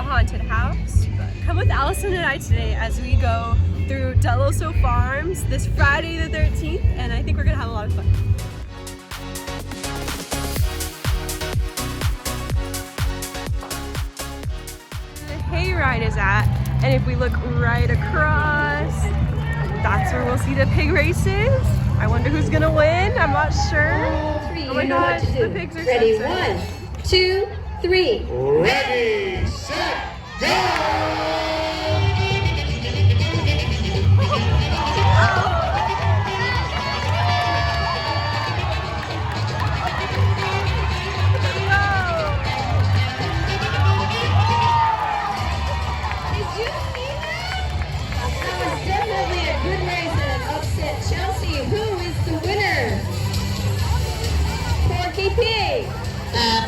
haunted house. Come with Allison and I today as we go through Dell'Osso Farms this Friday the 13th, and I think we're gonna have a lot of fun. The hayride is at, and if we look right across, that's where we'll see the pig races. I wonder who's gonna win. I'm not sure. Oh my gosh, the pigs are ready. so excited. 1, 2, 3. Ready, set, go!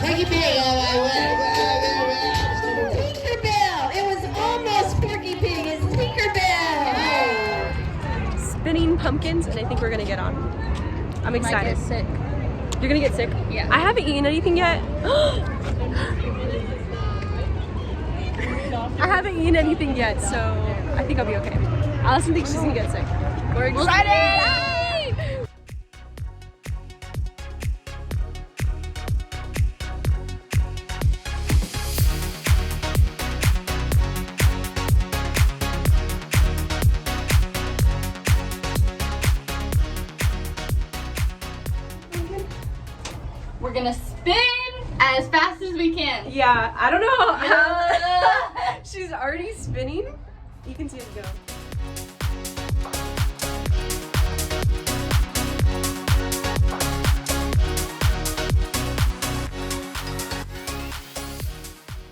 Porky Pig, Tinkerbell! It was almost Porky Pig, it's Tinkerbell! Spinning pumpkins, and I think we're gonna get on. I'm excited. Might get sick. You're gonna get sick? Yeah. I haven't eaten anything yet. I haven't eaten anything yet, so I think I'll be okay. Allison thinks she's gonna get sick. We're excited! We're gonna spin as fast as we can. Yeah, I don't know how. She's already spinning. You can see it go.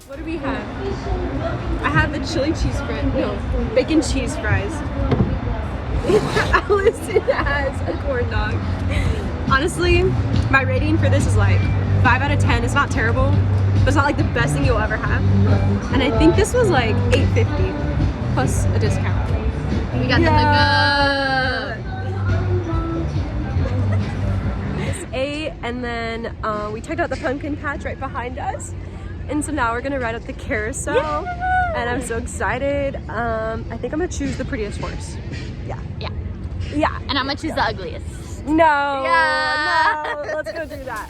What do we have? I have the chili cheese fries. No, bacon cheese fries. Allison has a corn dog. Honestly, my rating for this is like 5 out of 10. It's not terrible, but it's not like the best thing you'll ever have. And I think this was like $8.50 plus a discount. We got the ate, and then we checked out the pumpkin patch right behind us. And so now we're gonna ride up the carousel. And I'm so excited. I think I'm gonna choose the prettiest horse. Yeah. Yeah. Yeah. And I'm gonna choose the ugliest. No. Yeah. No. Let's go do that.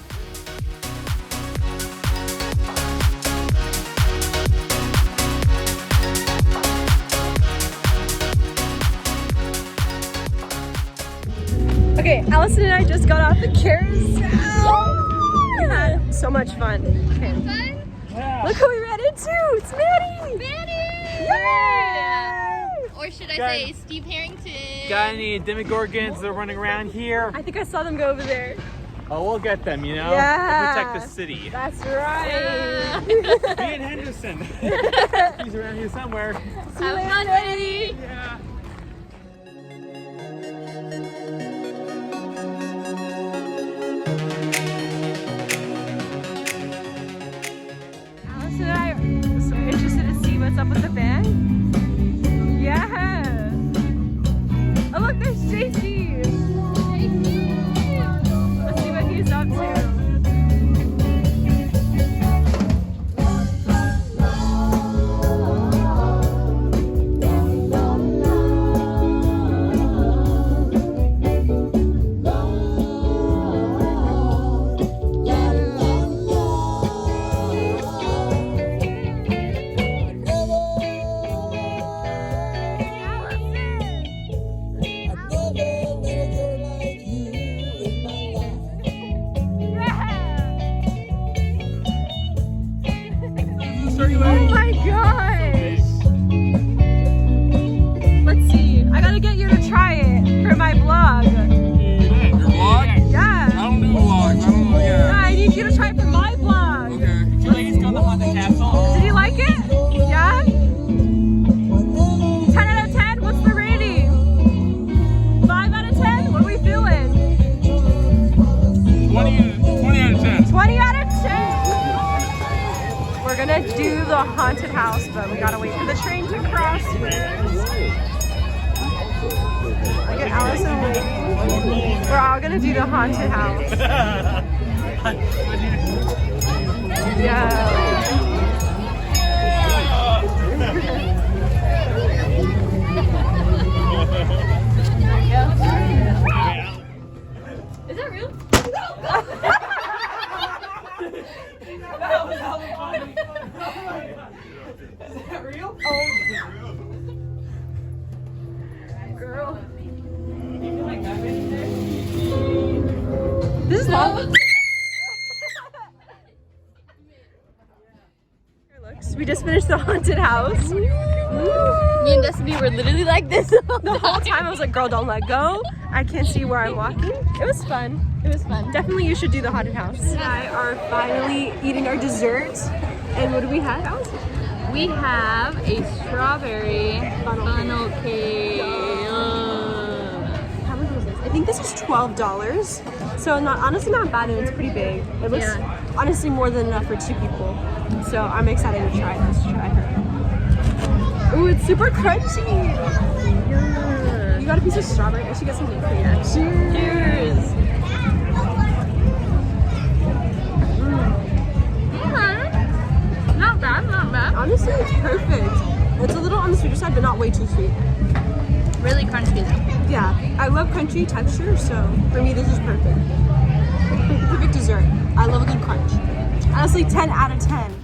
Okay, Allison and I just got off the carousel. We had so much fun. Okay. Yeah. Look who we ran into! It's Maddie! Manny! Yay! Or should I say Steve Harrington? Got any demogorgons that are running around here? I think I saw them go over there. Oh, we'll get them, you know? Yeah. Protect the city. That's right. Me and Henderson. He's around here somewhere. Have fun, Manny! Yeah. Allison and I are so interested to see what's up with the band. Yeah. Oh look, there's JC. Let's see what he's up to. Oh my gosh! Let's see. I gotta get you to try it for my vlog. Your vlog? Yeah. I don't do vlogs. I don't know. Yeah, I need you to try it for my vlog. Okay. Did you ladies go to the haunted castle? Did you like it? Yeah? 10 out of 10? What's the rating? 5 out of 10? What are we feeling? 20 out of 10. 20 out of 10? We're gonna do the haunted house, but we gotta wait for the train to cross first. Look at Allison waiting. We're all gonna do the haunted house. Yeah. Is that real? Girl. This is long. We just finished the haunted house. Me and Destiny were literally like this The whole time I was like, girl, don't let go. I can't see where I'm walking. It was fun. It was fun. Definitely you should do the haunted house. And I are finally eating our dessert. And what do we have? We have a strawberry funnel cake. How much was this? I think this is $12. So honestly not bad, and it's pretty big. It looks honestly more than enough for 2 people. So I'm excited to try this. Try her. Ooh, it's super crunchy. Yeah. You got a piece of strawberry? I should get something for you. Cheers. Not bad, not bad. Honestly, it's perfect. It's a little on the sweeter side, but not way too sweet. Really crunchy though. Yeah, I love crunchy texture, so for me, this is perfect. Perfect dessert. I love a good crunch. Honestly, 10 out of 10.